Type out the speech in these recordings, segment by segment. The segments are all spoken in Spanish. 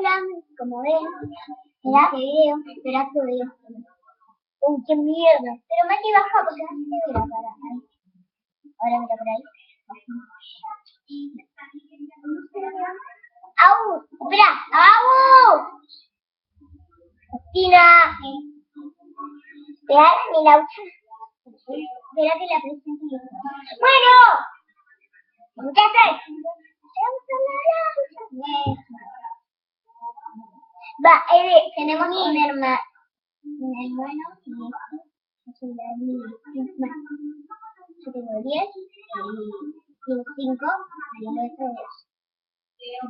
Hola, como ven, en este video, espera que veo. Uy, qué mierda. Pero Mati baja porque no se ve la cara. Ahí. Ahora mira por ahí. ¡Au! ¡Espera! ¡Au! ¡Tina! ¿Te da mi laucha? Espera que la presente. ¡Bueno! ¿Qué haces? Va, tenemos un hermano y es un yo tengo 10 y 5 y el otro es.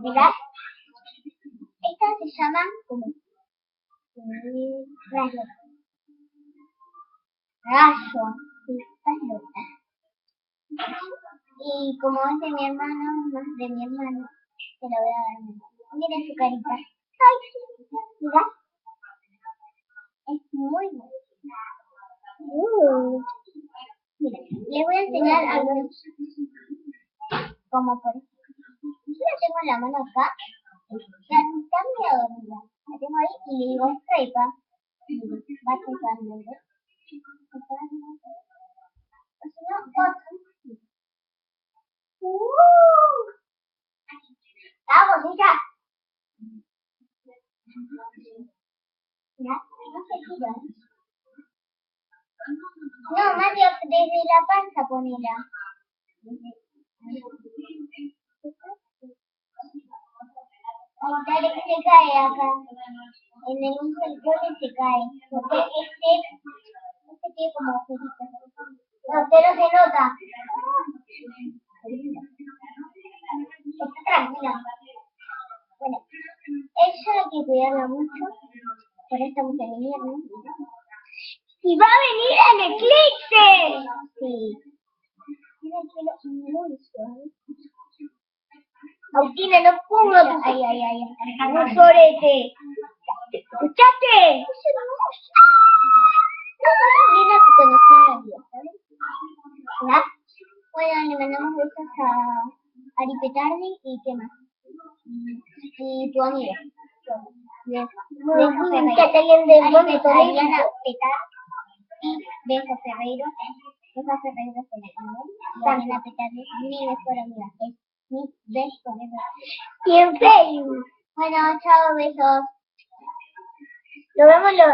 ¿Verdad? Estas se llaman como rayo. Y como es de mi hermano, más de mi hermano, se lo voy a dar. Miren su carita. Ay, mira. Es muy bueno. Mira, les voy a enseñar algunos. Como por ejemplo, yo la tengo en la mano acá. Está medio dormida. La tengo ahí y le digo, trepa. Y va trepando, ¿ves? O si no, otro. Vamos, hija. Mira, no se gira. No, Mario, desde la panza ponela. Dale que se cae acá. En el uso del pone se cae. Porque este tiene como agujeritos. No, pero se nota. Está tranquila. Bueno, ella hay que cuidarla mucho. Por esta mucha mierda. ¡Y va a venir el eclipse! Sí. Tiene el pelo muy suave. Agustina, no pongas tu... Ay. Un sorete. ¿Escuchaste? No, Lina te conocí en la vida, ¿sabes? ¿Ya? Bueno, le mandamos besos a Ari Petardi y ¿qué más? Y tu amiga. Ariana Petardi y Beso Ferreiro. Beso Ferreiro es el amigo. Y Ariana Petardi es mi mejor amiga. Es mi beso amiga. Y en Facebook. Bueno, chao, besos. Lo vemos los